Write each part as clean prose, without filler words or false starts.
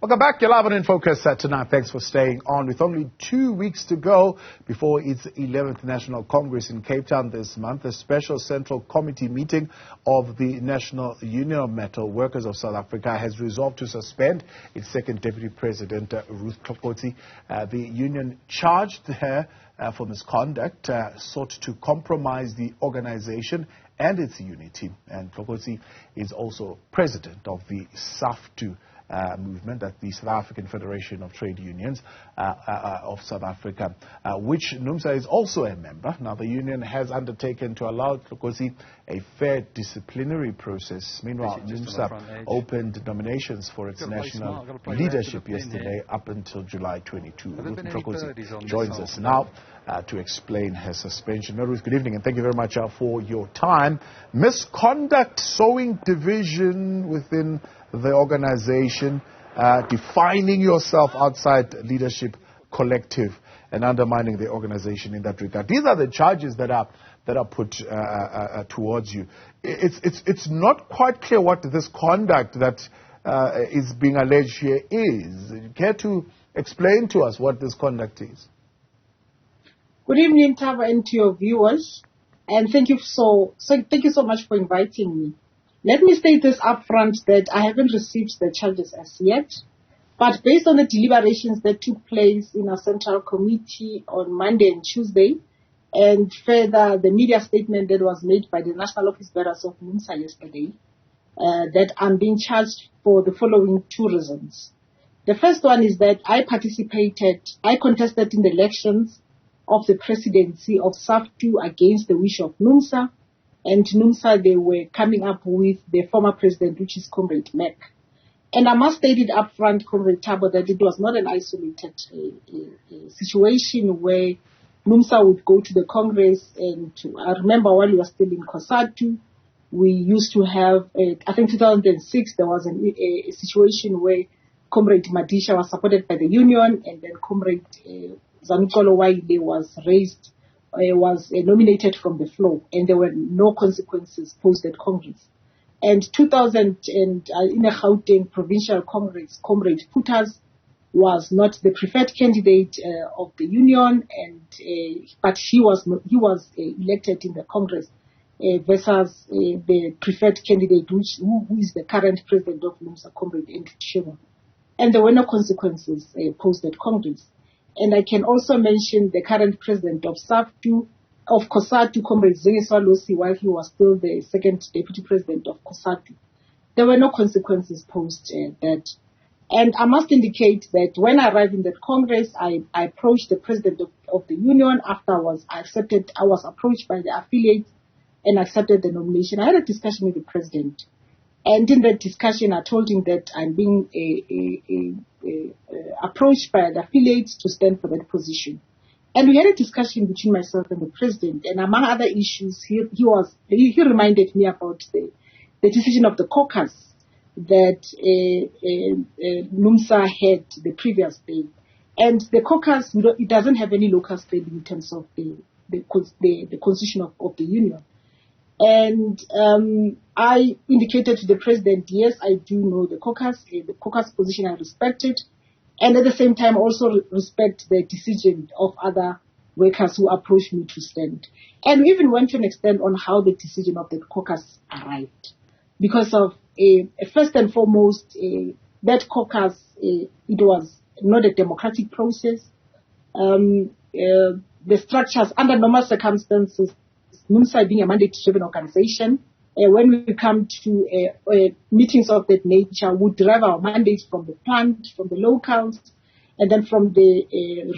Welcome back. You're live on In Focus tonight. Thanks for staying on. With only 2 weeks to go before its 11th National Congress in Cape Town this month, a special Central Committee meeting of the National Union of Metalworkers of South Africa has resolved to suspend its second Deputy President, Ruth Ntlokotse. The union charged her for misconduct, sought to compromise the organization and its unity. And Ntlokotse is also president of the Saftu movement, at the South African Federation of Trade Unions of South Africa, which Numsa is also a member. Now, the union has undertaken to allow Ntlokotse a fair disciplinary process. Meanwhile, Numsa opened nominations for its national leadership yesterday up until July 22. Ruth Ntlokotse joins us now to explain her suspension. Ruth, good evening, and thank you very much for your time. Misconduct, sowing division within the organization, defining yourself outside leadership collective, and undermining the organization in that regard. These are the charges that are put towards you. It's not quite clear what this conduct that is being alleged here is. Care to explain to us what this conduct is? Good evening, Tava, and to your viewers, and thank you so much for inviting me. Let me state this upfront that I haven't received the charges as yet, but based on the deliberations that took place in our Central Committee on Monday and Tuesday, and further the media statement that was made by the National Office Bearers of Numsa yesterday, that I'm being charged for the following two reasons. The first one is that I contested in the elections of the presidency of Saftu against the wish of Numsa, and Numsa, they were coming up with the former president, which is Comrade Mac. And I must state it up front, Comrade Thabo, that it was not an isolated situation where Numsa would go to the Congress. And I remember while we were still in COSATU, we used to have, I think 2006, there was a situation where Comrade Madisha was supported by the union, and then Comrade Zanukolo Waile was nominated from the floor, and there were no consequences posed at Congress. And 2000, in a Gauteng Provincial Congress, Comrade Putas was not the preferred candidate of the union, but he was elected in the Congress versus the preferred candidate, who is the current president of Numsa, Comrade Ntokotse. And there were no consequences posed at Congress. And I can also mention the current president of Saftu, of COSATU, Comrade Zingiswa Losi, while he was still the second deputy president of COSATU. There were no consequences posed that. And I must indicate that when I arrived in that Congress, I approached the president of the union after I was approached by the affiliates and accepted the nomination. I had a discussion with the president. And in that discussion, I told him that I'm being approached by the affiliates to stand for that position. And we had a discussion between myself and the president. And among other issues, he reminded me about the decision of the caucus that Numsa had the previous day. And the caucus, it doesn't have any local standing in terms of the constitution of the union. And I indicated to the president, yes, I do know the caucus position I respected, and at the same time also respect the decision of other workers who approached me to stand. And we even went to an extent on how the decision of the caucus arrived. Because of, first and foremost, that caucus, it was not a democratic process. The structures, under normal circumstances, Numsa being a mandate-driven organization, when we come to meetings of that nature, we derive our mandates from the plant, from the locals, and then from the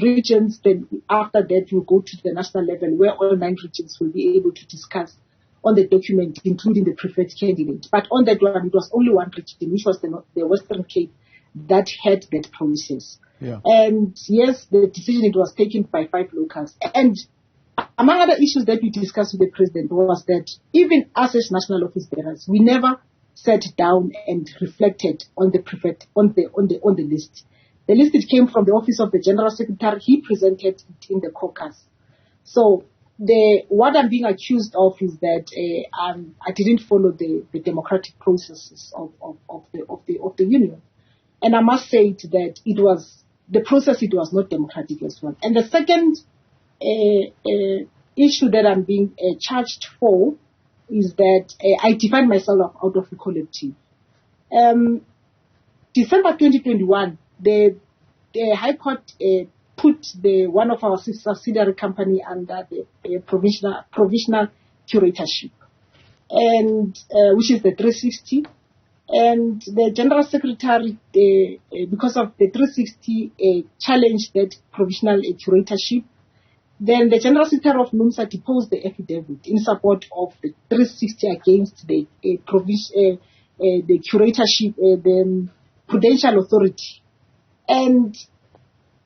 regions. Then after that, we'll go to the national level, where all 9 regions will be able to discuss on the document, including the preferred candidate. But on that one, it was only one region, which was the Western Cape, that had that process. Yeah. And yes, the decision, it was taken by 5 locals. And among other issues that we discussed with the president was that even us as national office bearers, we never sat down and reflected on the preferred, on the list. The list, it came from the office of the general secretary. He presented it in the caucus. So what I'm being accused of is that I didn't follow the democratic processes of the union. And I must say that the process was not democratic as well. And the second issue that I'm being charged for is that I defined myself out of the collective. December 2021, the High Court put one of our subsidiary company under the provisional curatorship, and which is the 360. And the General Secretary, because of the 360, challenged that provisional curatorship. Then the General Secretary of Numsa deposed the affidavit in support of the 360 against the curatorship, the Prudential Authority. And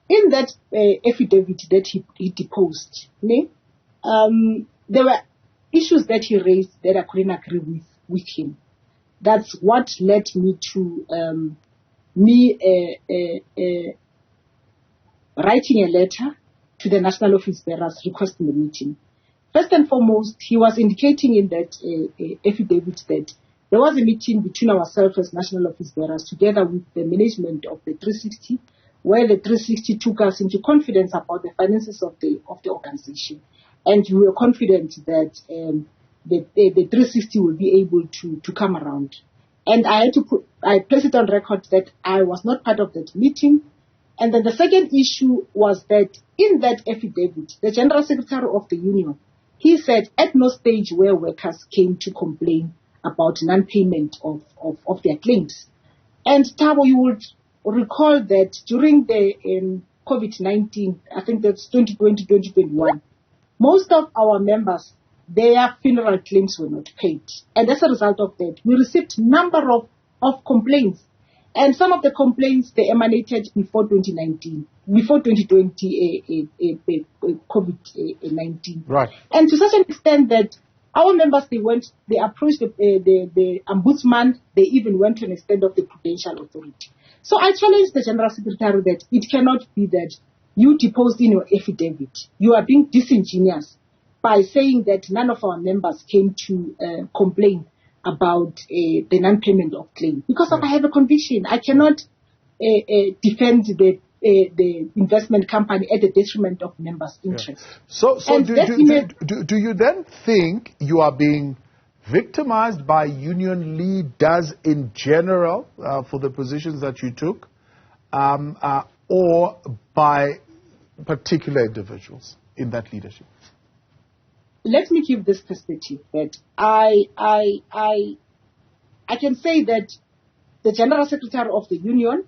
in that affidavit that he deposed, there were issues that he raised that I couldn't agree with him. That's what led me to writing a letter to the National Office Bearers requesting the meeting. First and foremost, he was indicating in that affidavit that there was a meeting between ourselves as National Office Bearers together with the management of the 360, where the 360 took us into confidence about the finances of the organization. And we were confident that the 360 will be able to come around. And I placed it on record that I was not part of that meeting. And then the second issue was that in that affidavit, the General Secretary of the Union, he said at no stage where workers came to complain about non-payment of their claims. And Thabo, you would recall that during the COVID-19, I think that's 2020, 2021, most of our members, their funeral claims were not paid. And as a result of that, we received number of complaints. And some of the complaints, they emanated before 2019, before 2020 COVID-19. Right. And to such an extent that our members, they approached the ombudsman, they even went to an extent of the Prudential Authority. So I challenged the General Secretary that it cannot be that you deposed in your affidavit. You are being disingenuous by saying that none of our members came to complain about the non-payment of claim. Because I have a conviction, I cannot defend the investment company at the detriment of members' interests. So do you then think you are being victimized by union leaders in general for the positions that you took, or by particular individuals in that leadership? Let me give this perspective that I can say that the General Secretary of the Union,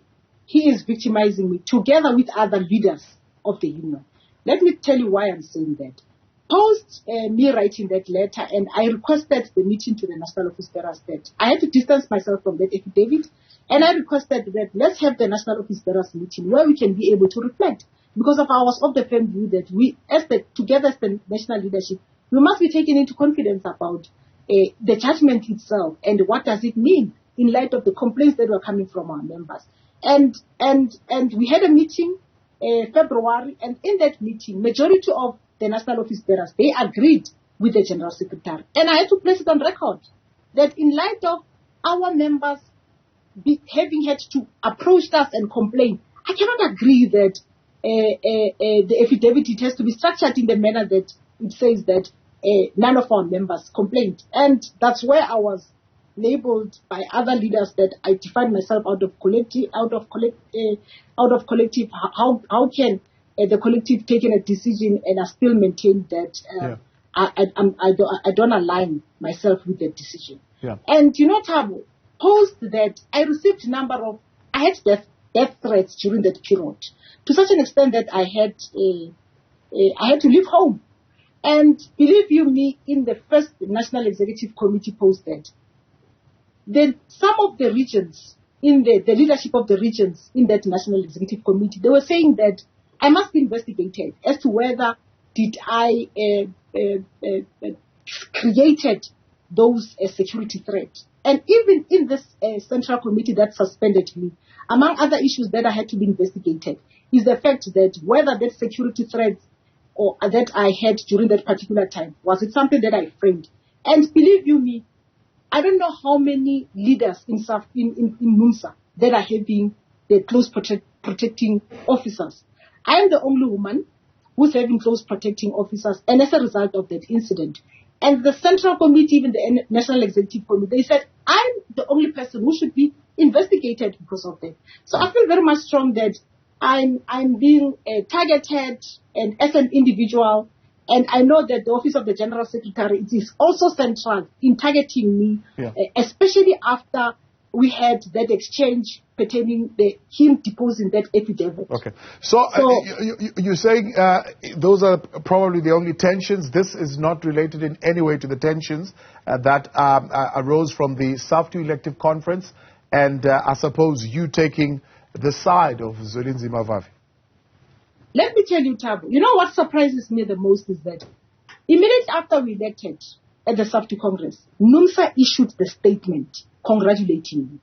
he is victimizing me together with other leaders of the Union. Let me tell you why I'm saying that. Post me writing that letter, and I requested the meeting to the National Office Bearers that I had to distance myself from that affidavit, and I requested that let's have the National Office Bearers meeting where we can be able to reflect. Because I was of the firm view that we, together as the national leadership, we must be taken into confidence about the judgment itself and what does it mean in light of the complaints that were coming from our members. And we had a meeting February, and in that meeting, majority of the National Office Bearers, they agreed with the General Secretary. And I had to place it on record that in light of our members having had to approach us and complain, I cannot agree that the affidavit, it has to be structured in the manner that it says that none of our members complained. And that's where I was labeled by other leaders that I defined myself out of collective. How can the collective take a decision and I still maintain that I don't align myself with that decision. Yeah. And Thabo, post that I received I had death threats during that period, to such an extent that I had to leave home. And believe you me, in the first National Executive Committee posted, then some of the regions, in the leadership of the regions in that National Executive Committee, they were saying that I must be investigated as to whether did I created those security threats. And even in this central committee that suspended me, among other issues that I had to be investigated, is the fact that whether that security threat or that I had during that particular time, was it something that I framed? And believe you me, I don't know how many leaders in Numsa that are having the close protecting officers. I am the only woman who's having close protecting officers, and as a result of that incident, and the Central Committee, even the National Executive Committee, they said, I'm the only person who should be investigated because of that. So I feel very much strong that I'm being targeted, and as an individual, and I know that the Office of the General Secretary, it is also central in targeting me, especially after we had that exchange pertaining him deposing that affidavit. Okay. So you're saying those are probably the only tensions. This is not related in any way to the tensions that arose from the Saftu elective conference, and I suppose you taking the side of Zwelinzima Vavi. Let me tell you, Thabo, you know what surprises me the most is that immediately after we elected at the Saftu Congress, Numsa issued the statement congratulating me.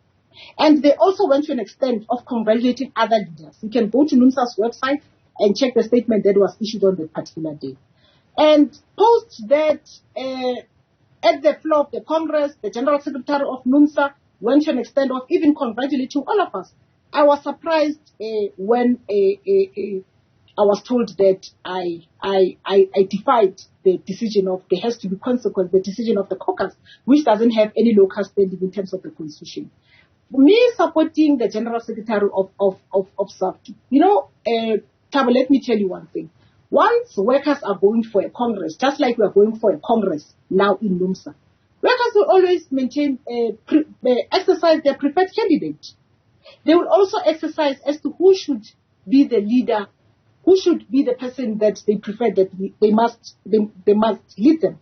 And they also went to an extent of congratulating other leaders. You can go to Numsa's website and check the statement that was issued on that particular day. And post that, at the floor of the Congress, the General Secretary of Numsa went to an extent of even congratulating all of us. I was surprised when I was told that I defied the decision of there has to be consequence, the decision of the caucus, which doesn't have any local standing in terms of the constitution. Me supporting the General Secretary of Saftu, you know, Thabo, let me tell you one thing. Once workers are going for a congress, just like we are going for a congress now in Numsa, workers will always exercise their preferred candidate. They will also exercise as to who should be the leader, who should be the person that they prefer, that they must lead them.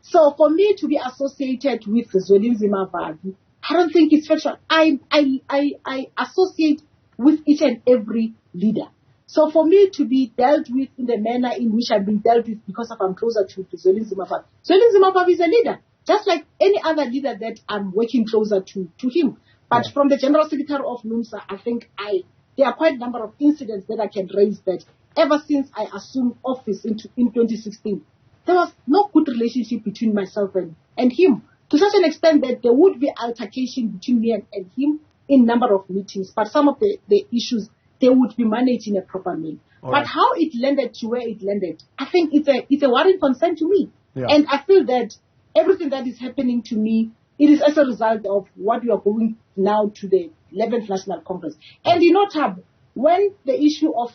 So for me to be associated with Zwelinzima Vavi, I don't think it's factual. I associate with each and every leader. So for me to be dealt with in the manner in which I'm being dealt with because I'm closer to Zwelinzima Vavi. Zwelinzima Vavi is a leader, just like any other leader that I'm working closer to him. But from the General Secretary of Numsa, I think there are quite a number of incidents that I can raise that ever since I assumed office in 2016, there was no good relationship between myself and him, to such an extent that there would be altercation between me and him in number of meetings. But some of the issues, they would be managed in a proper way. But how it landed to where it landed, I think it's a worrying concern to me. Yeah. And I feel that everything that is happening to me, it is as a result of what we are going now to the 11th National Congress. And you know, Tab, when the issue of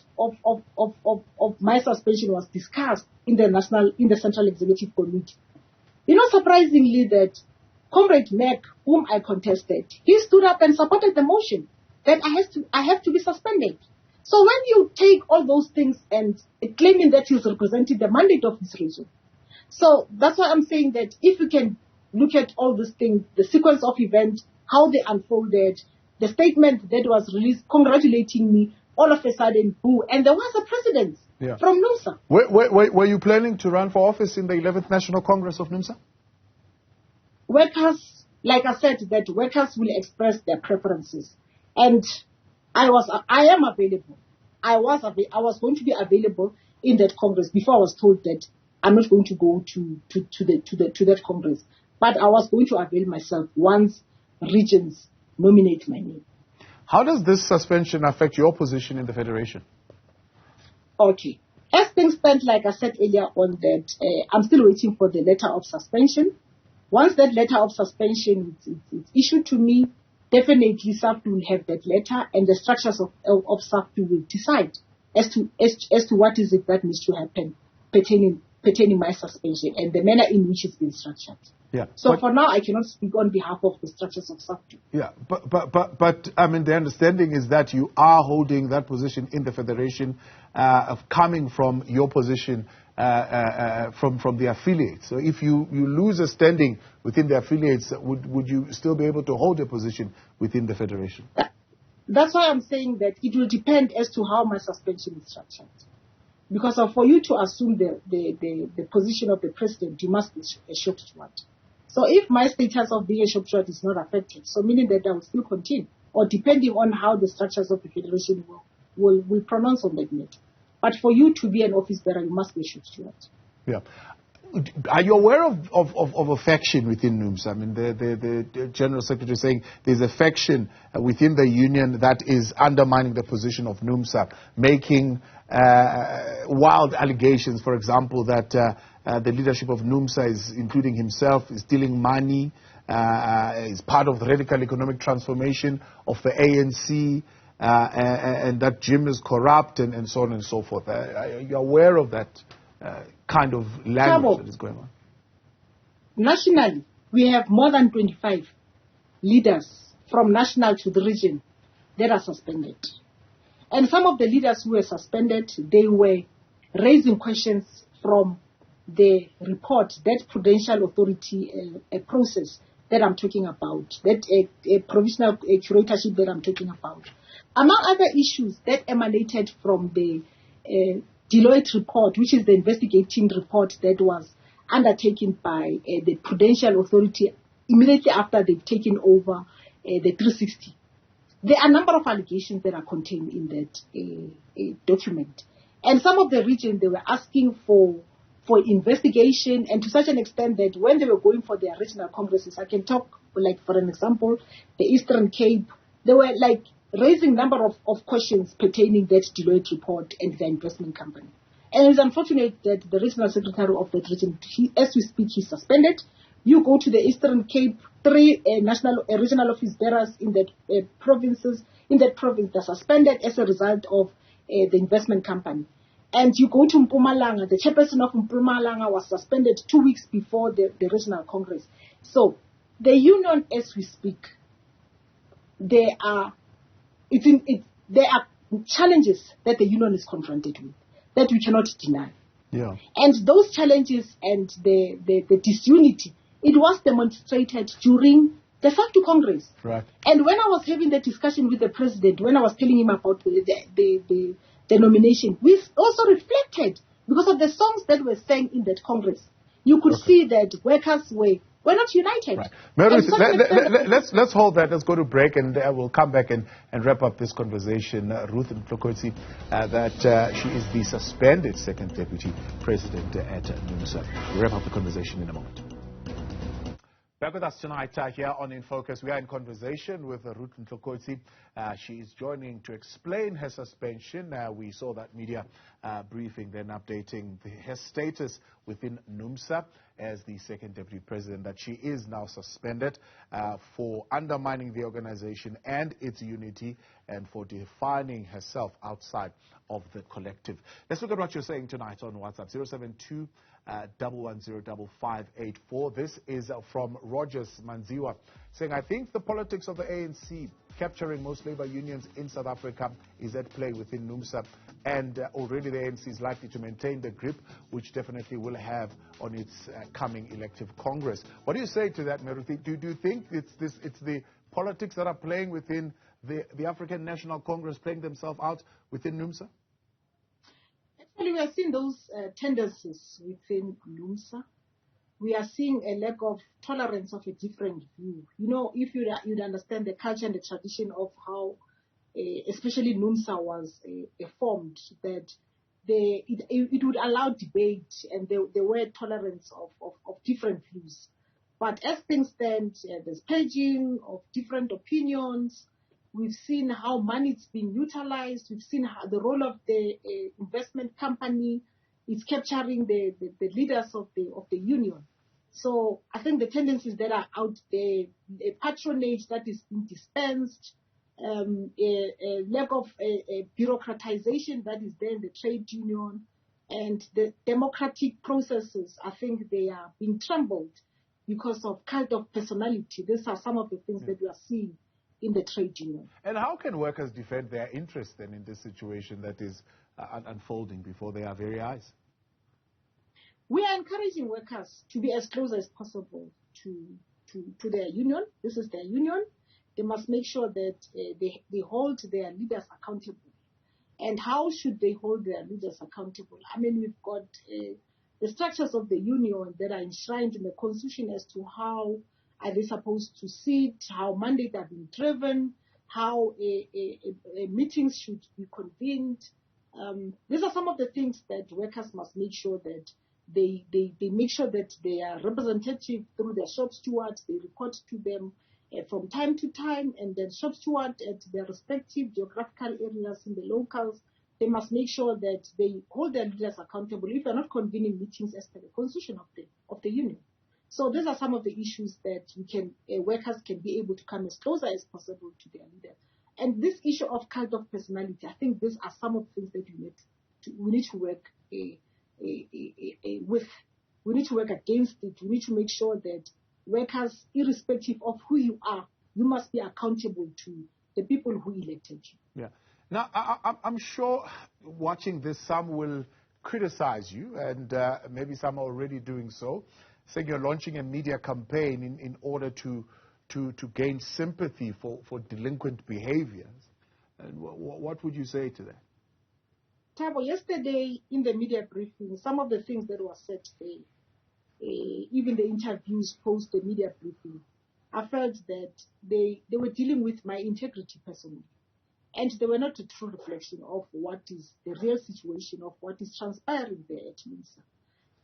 my suspension was discussed in the Central Executive Committee, you know, surprisingly that Comrade Mac, whom I contested, he stood up and supported the motion that I have to be suspended. So when you take all those things and claiming that he's representing the mandate of this region, so that's why I'm saying that if you can look at all these things, the sequence of events, how they unfolded, the statement that was released congratulating me, all of a sudden, boo, and there was a president from Numsa. Were you planning to run for office in the 11th National Congress of Numsa? Workers, like I said, that workers will express their preferences. And I am available. I was going to be available in that Congress before I was told that I'm not going to go to that Congress. But I was going to avail myself once regions nominate my name. How does this suspension affect your position in the Federation? Okay. As things stand, like I said earlier on, that I'm still waiting for the letter of suspension. Once that letter of suspension is issued to me, definitely Saftu will have that letter, and the structures of Saftu will decide as to what is it that needs to happen pertaining my suspension and the manner in which it's been structured. Yeah. So for now, I cannot speak on behalf of the structures of Saftu. Yeah, but I mean, the understanding is that you are holding that position in the Federation, of coming from your position from the affiliates. So if you lose a standing within the affiliates, would you still be able to hold a position within the Federation? That's why I'm saying that it will depend as to how my suspension is structured. Because for you to assume the position of the president, you must be a short steward. So if my status of being a short steward is not affected, so meaning that I will still continue, or depending on how the structures of the Federation will pronounce on that matter. But for you to be an office bearer, you must be a short steward. Yeah. Are you aware of a faction within Numsa? I mean, the General Secretary is saying there's a faction within the union that is undermining the position of Numsa, making wild allegations, for example, that the leadership of Numsa, including himself, is stealing money, is part of the radical economic transformation of the ANC, and that Jim is corrupt, and so on and so forth. Are you aware of that kind of language that is going on? Nationally, we have more than 25 leaders from national to the region that are suspended. And some of the leaders who were suspended, they were raising questions from the report, that prudential authority process that I'm talking about, that provisional curatorship that I'm talking about. Among other issues that emanated from the Deloitte report, which is the investigating report that was undertaken by the Prudential Authority immediately after they've taken over the 360. There are a number of allegations that are contained in that document. And some of the regions, they were asking for investigation, and to such an extent that when they were going for their regional congresses, I can talk, like, for an example, the Eastern Cape, they were like raising number of questions pertaining that Deloitte report and the investment company. And it's unfortunate that the regional secretary of that region, as we speak, he's suspended. You go to the Eastern Cape, 3 regional office bearers in that provinces, in that province, they're suspended as a result of the investment company. And you go to Mpumalanga, the chairperson of Mpumalanga was suspended 2 weeks before the regional congress. So the union, as we speak, there are challenges that the union is confronted with that we cannot deny. Yeah. And those challenges and the disunity, it was demonstrated during the Saftu Congress. Right. And when I was having the discussion with the president, when I was telling him about the nomination, we also reflected because of the songs that were sang in that Congress. You could see that workers were not united. Right. Ruth, let's hold that. Let's go to break, and we'll come back and wrap up this conversation. Ruth Ntlokotse, that she is the suspended second deputy president at Numsa. We'll wrap up the conversation in a moment. Back with us tonight here on In Focus. We are in conversation with Ruth Ntlokotse. She is joining to explain her suspension. We saw that media briefing, then updating her status within Numsa as the second deputy president, that she is now suspended for undermining the organization and its unity and for defining herself outside of the collective. Let's look at what you're saying tonight on WhatsApp. 072 1105584. This is from Rogers Manziwa saying, I think the politics of the ANC capturing most labor unions in South Africa is at play within Numsa, and already the ANC is likely to maintain the grip, which definitely will have on its coming elective Congress. What do you say to that, Meruthi? Do you think it's the politics that are playing within the African National Congress playing themselves out within Numsa? Actually, we are seeing those tendencies within Numsa. We are seeing a lack of tolerance of a different view. You know, if you'd understand the culture and the tradition of how, especially Numsa was formed, that it would allow debate and there were tolerance of different views. But as things stand, there's paging of different opinions. We've seen how money is being utilized. We've seen how the role of the investment company is capturing the leaders of the union. So I think the tendencies that are out there, a patronage that is being dispensed, a lack of bureaucratization that is there in the trade union, and the democratic processes, I think they are being trampled because of cult of personality. These are some of the things that we are seeing in the trade union. And how can workers defend their interests then in this situation that is unfolding before their very eyes? We are encouraging workers to be as close as possible to their union. This is their union. They must make sure that they hold their leaders accountable. And how should they hold their leaders accountable? I mean, we've got the structures of the union that are enshrined in the constitution as to how are they supposed to sit, how mandates are being driven, how meetings should be convened. These are some of the things that workers must make sure that they make sure that they are representative through their shop stewards. They report to them from time to time, and then shop stewards at their respective geographical areas in the locals, they must make sure that they hold their leaders accountable if they're not convening meetings as per the constitution of the union. So these are some of the issues that workers can be able to come as closer as possible to their leaders. And this issue of cult of personality, I think these are some of the things that we need to work with. We need to work against it. We need to make sure that workers, irrespective of who you are, you must be accountable to the people who elected you. Yeah. Now, I'm sure watching this, some will criticize you, and maybe some are already doing so, saying you're launching a media campaign in order to gain sympathy for delinquent behaviors. And what would you say to that? Thabo, yesterday in the media briefing, some of the things that were said there, even the interviews post the media briefing, I felt that they were dealing with my integrity personally. And they were not a true reflection of what is the real situation of what is transpiring there at Numsa.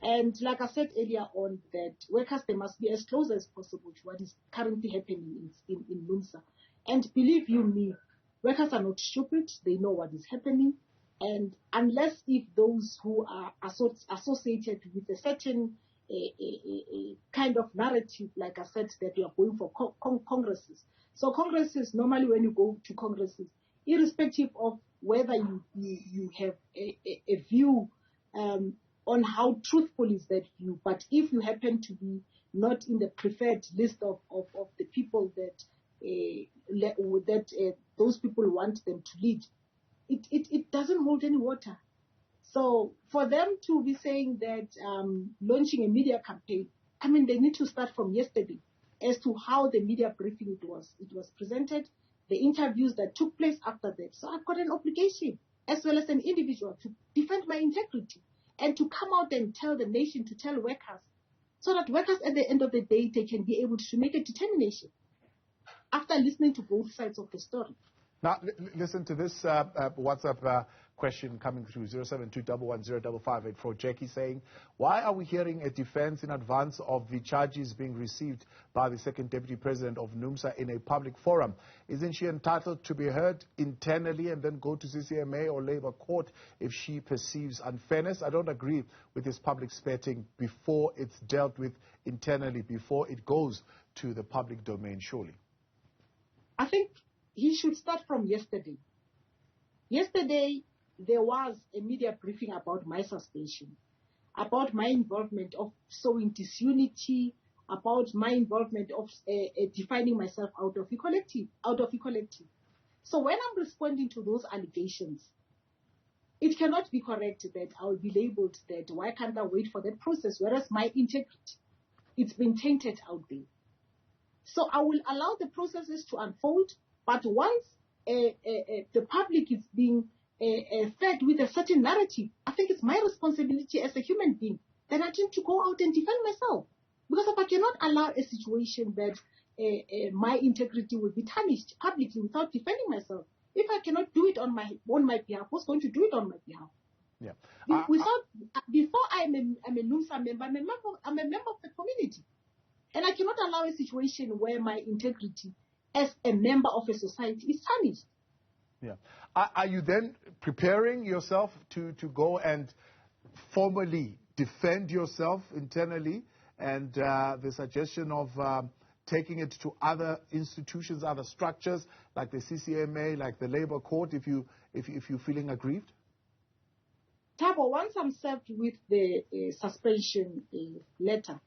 And like I said earlier on, that workers, they must be as close as possible to what is currently happening in Numsa. And believe you me, workers are not stupid. They know what is happening. And unless if those who are associated with a certain kind of narrative, like I said, that you are going for congresses. So congresses, normally when you go to congresses, irrespective of whether you have a view on how truthful is that view, but if you happen to be not in the preferred list of the people that those people want them to lead, it doesn't hold any water. So for them to be saying that launching a media campaign, I mean, they need to start from yesterday as to how the media briefing it was presented, the interviews that took place after that. So I've got an obligation as well as an individual to defend my integrity and to come out and tell the nation, to tell workers, so that workers at the end of the day, they can be able to make a determination after listening to both sides of the story. Now, listen to this WhatsApp question coming through, 072110558. Jackie saying, why are we hearing a defense in advance of the charges being received by the second deputy president of Numsa in a public forum? Isn't she entitled to be heard internally and then go to CCMA or Labour Court if she perceives unfairness? I don't agree with this public spitting before it's dealt with internally, before it goes to the public domain, surely. I think he should start from yesterday. Yesterday, there was a media briefing about my suspension, about my involvement of sowing disunity, about my involvement of defining myself out of equality. So when I'm responding to those allegations, it cannot be correct that I will be labeled that why can't I wait for that process, whereas my integrity, it's been tainted out there. So I will allow the processes to unfold. But once the public is being fed with a certain narrative, I think it's my responsibility as a human being that I tend to go out and defend myself. Because if I cannot allow a situation that my integrity will be tarnished publicly without defending myself, if I cannot do it on my behalf, who's going to do it on my behalf? Yeah. Before I'm a Numsa member, I'm a member of the community. And I cannot allow a situation where my integrity as a member of a society is tarnished. Yeah. Are you then preparing yourself to go and formally defend yourself internally? And the suggestion of taking it to other institutions, other structures like the CCMA, like the Labour Court, if you're feeling aggrieved? Thabo, once I'm served with the suspension letter,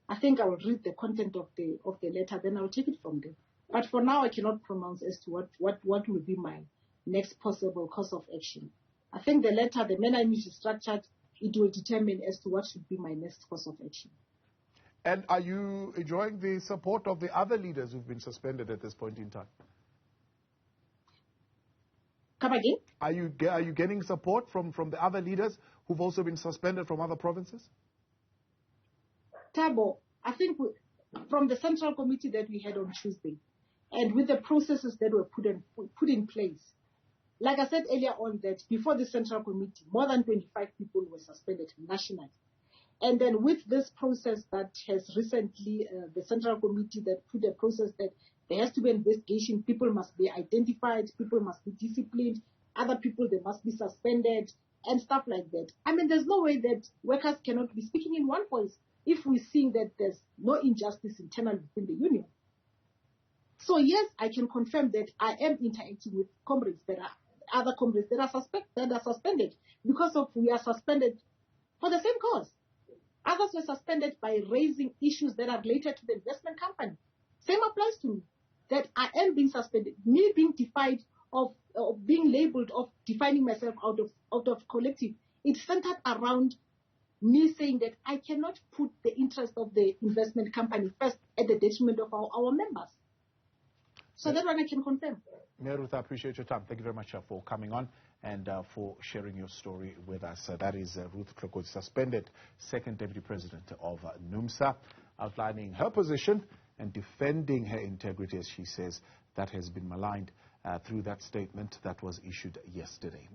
I think I will read the content of the letter, then I'll take it from there. But for now, I cannot pronounce as to what will be my next possible course of action. I think the letter, the manner in which it's structured, it will determine as to what should be my next course of action. And are you enjoying the support of the other leaders who've been suspended at this point in time? Come again? Are you getting support from the other leaders who've also been suspended from other provinces? Thabo, I think from the central committee that we had on Tuesday, and with the processes that were put in place, like I said earlier on, that before the central committee, more than 25 people were suspended nationally. And then with this process that has recently, the Central Committee that put a process that there has to be an investigation, people must be identified, people must be disciplined, other people, they must be suspended, and stuff like that. I mean, there's no way that workers cannot be speaking in one voice if we see that there's no injustice internal within the union. So yes, I can confirm that I am interacting with comrades that are, other comrades that are suspended because of we are suspended for the same cause. Others were suspended by raising issues that are related to the investment company. Same applies to me, that I am being suspended. Me being defied of being labeled, of defining myself out of collective. It's centered around me saying that I cannot put the interest of the investment company first at the detriment of our members. So that one I can confirm. Ruth, I appreciate your time. Thank you very much for coming on and for sharing your story with us. That is Ruth Ntlokotse, suspended second deputy president of Numsa, outlining her position and defending her integrity, as she says, that has been maligned through that statement that was issued yesterday.